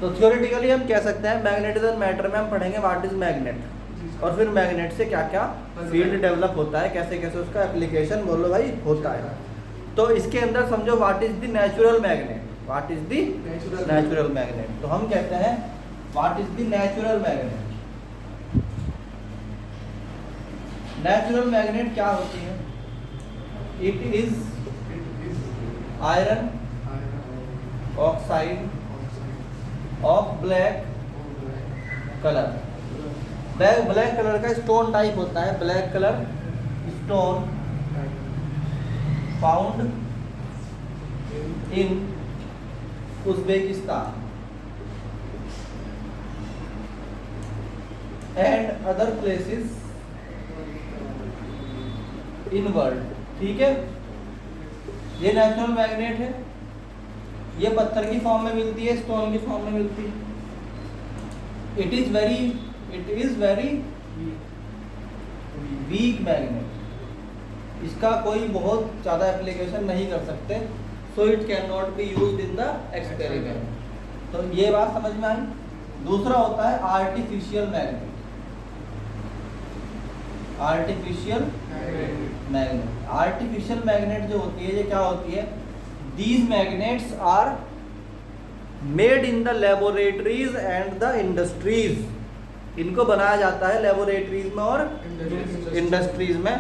तो थियोरेटिकली हम कह सकते हैं मैग्नेटिज्म मैटर में हम पढ़ेंगे व्हाट इज मैग्नेट, और फिर मैग्नेट से क्या क्या फील्ड डेवलप होता है, कैसे कैसे उसका एप्लीकेशन बोलो भाई होता है। तो इसके अंदर समझो what is the natural magnet, what is the natural magnet. तो हम कहते हैं what is the natural magnet. Natural magnet क्या होती है? It is iron oxide of black colour. Black colour का स्टोन टाइप होता है, black colour stone found in Uzbekistan and other places in world. ठीक है, ये नेचुरल मैग्नेट है। ये पत्थर की फॉर्म में मिलती है, स्टोन की फॉर्म में मिलती है। It is very weak magnet. इसका कोई बहुत ज़्यादा एप्लीकेशन नहीं कर सकते, so it can not be used in the experiment. तो ये बात समझ में आई। दूसरा होता है आर्टिफिशियल मैग्नेट। आर्टिफिशियल मैग्नेट जो होती है, ये क्या होती है? These magnets are made in the laboratories and the industries. इनको बनाया जाता है लेबोरेटरीज में और इंडस्ट्रीज में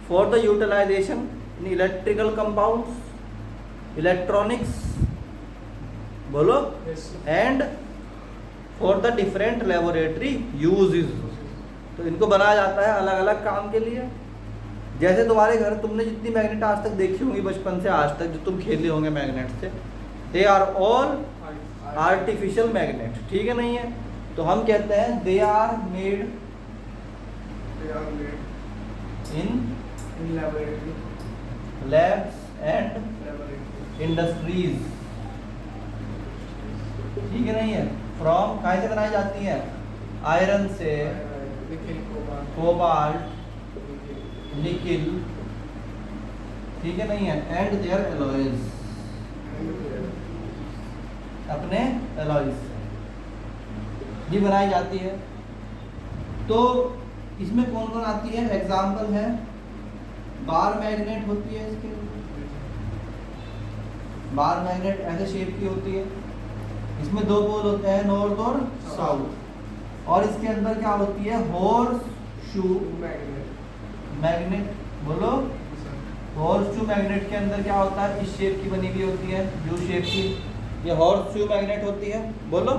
for the utilization in electrical compounds, electronics बोलो, and for the different laboratory uses. तो इनको बनाया जाता है अलग अलग काम के लिए। जैसे तुम्हारे घर तुमने जितनी मैग्नेट आज तक देखी होंगी बचपन से आज तक, जो तुम खेले होंगे मैग्नेट से, they are all artificial magnet. ठीक है, नहीं है? तो हम कहते हैं they are made in labs and industries. ठीक है, नहीं है? फ्रॉम कहाँ से बनाई जाती है? आयरन से, कोबाल्ट, निकिल। ठीक है, नहीं है? एंड देयर एलॉयज, अपने एलॉयज से भी बनाई जाती है। तो इसमें कौन कौन आती है? एग्जाम्पल है, बार मैग्नेट होती है। इसके बार मैग्नेट ऐसे शेप की होती है। इसमें दो पोल होते हैं, नॉर्थ और साउथ। और इसके अंदर क्या होती है? हॉर्स शू मैग्नेट बोलो। हॉर्स शू मैग्नेट के अंदर क्या होता है? इस शेप की बनी हुई होती है, यू शेप की। ये हॉर्स शू मैग्नेट होती है बोलो।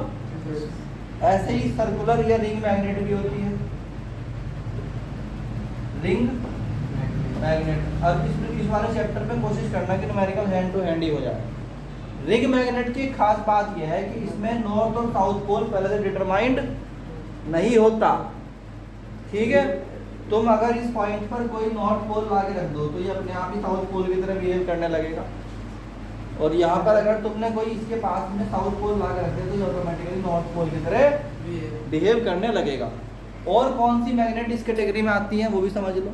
ऐसे ही सर्कुलर या रिंग मैग्नेट भी होती है, रिंग मैग्नेट। अब इस वाले चैप्टर में कोशिश करना कि न्यूमेरिकल हैंड टू हैंड ही हो जाए। रिंग मैग्नेट की खास बात यह है कि इसमें नॉर्थ और साउथ पोल पहले से डिटरमाइंड नहीं होता। ठीक है, तुम अगर इस पॉइंट पर कोई नॉर्थ पोल ला के रख दो तो ये अपने आप ही साउथ पोल की तरह बिहेव करने लगेगा। और यहाँ पर अगर तुमने कोई इसके पास में साउथ पोल ला के रख दिया तो ये ऑटोमेटिकली नॉर्थ पोल की तरह बिहेव करने लगेगा। और कौन सी मैग्नेट इस कैटेगरी में आती है वो भी समझ लो।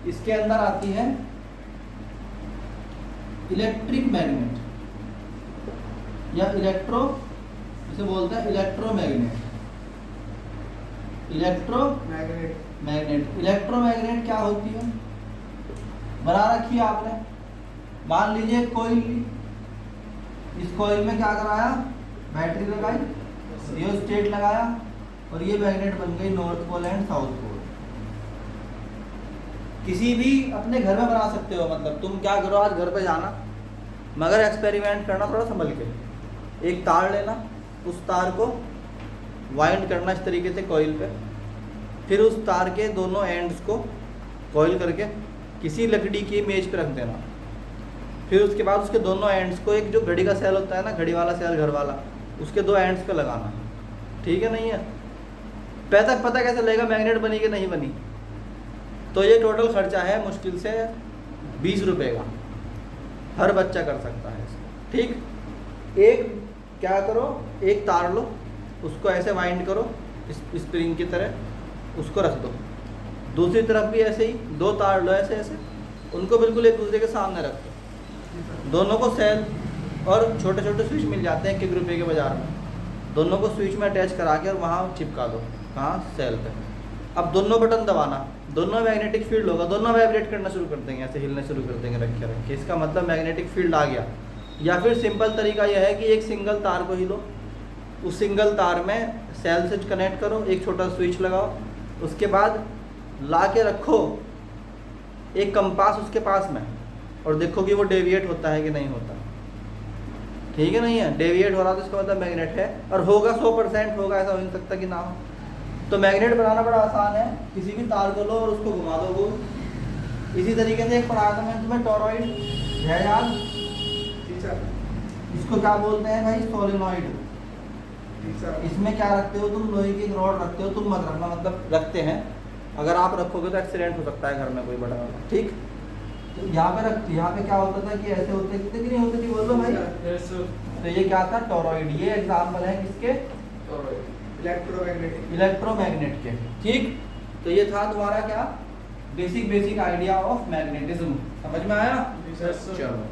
इसके अंदर आती है इलेक्ट्रिक मैग्नेट या इलेक्ट्रो, इसे बोलते हैं इलेक्ट्रोमैग्नेट। इलेक्ट्रोमैग्नेट क्या होती है? बना रखी है आपने। मान लीजिए कोयल ली, इस कोयल में क्या कराया? बैटरी लगाई, रियोस्टेट लगाया, और ये मैग्नेट बन गई north pole and south pole. किसी भी अपने घर में बना सकते हो। मतलब तुम क्या करो, आज घर पे जाना, मगर एक्सपेरिमेंट करना थोड़ा संभल के। एक तार लेना, उस तार को वाइंड करना इस तरीके से कॉइल पे, फिर उस तार के दोनों एंड्स को कॉइल करके किसी लकड़ी की मेज पे रख देना। फिर उसके बाद उसके दोनों एंड्स को, एक जो घड़ी का सेल होता है ना, घड़ी वाला सेल घर वाला, उसके दो एंड्स पे लगाना। ठीक है, नहीं है? पता कैसे लगेगा मैग्नेट बनी कि नहीं बनी? तो ये टोटल खर्चा है मुश्किल से 20 रुपये का, हर बच्चा कर सकता है। ठीक, एक क्या करो, एक तार लो, उसको ऐसे वाइंड करो स्प्रिंग की तरह, उसको रख दो। दूसरी तरफ भी ऐसे ही दो तार लो, ऐसे ऐसे, उनको बिल्कुल एक दूसरे के सामने रख दो। दोनों को सेल और छोटे छोटे स्विच मिल जाते हैं 1 रुपये के बाजार में। दोनों को स्विच में अटैच करा के और वहाँ चिपका दो, कहाँ, सेल पे। अब दोनों बटन दबाना, दोनों मैग्नेटिक फील्ड होगा, दोनों वाइब्रेट करना शुरू कर देंगे, ऐसे हिलने शुरू कर देंगे रखे रखे, इसका मतलब मैग्नेटिक फील्ड आ गया। या फिर सिंपल तरीका यह है कि एक सिंगल तार को ही लो, उस सिंगल तार में सेल से कनेक्ट करो, एक छोटा स्विच लगाओ, उसके बाद ला के रखो एक कंपास उसके पास में और देखो कि वो डेविएट होता है कि नहीं होता। ठीक है, नहीं है डेविएट हो रहा तो इसका मतलब मैग्नेट है, और होगा 100% होगा, ऐसा हो नहीं सकता कि ना हो। तो मैग्नेट बनाना बड़ा आसान है, किसी भी तार को लो और उसको घुमा दो गोल। इसी तरीके से एक पढ़ाया था मैं तुम्हें टॉरॉइड है याद, इसको क्या बोलते हैं भाई, सोलेनॉइड। इसमें क्या रखते हो तुम, लोहे की रॉड रखते हो, तुम मत रखना, मतलब रखते हैं, अगर आप रखोगे तो एक्सीडेंट हो सकता है घर में कोई बड़ा वाला। ठीक, तो यहाँ पे रखते, यहाँ पे क्या होता था कि ऐसे होते थे कि नहीं होते थी, बोलो भाई। तो ये क्या था, टॉरॉइड, ये एग्जाम्पल है किसके, इलेक्ट्रोमैग्नेट के। ठीक, तो ये था तुम्हारा क्या, बेसिक आइडिया ऑफ मैग्नेटिज्म, समझ में आया। चलो।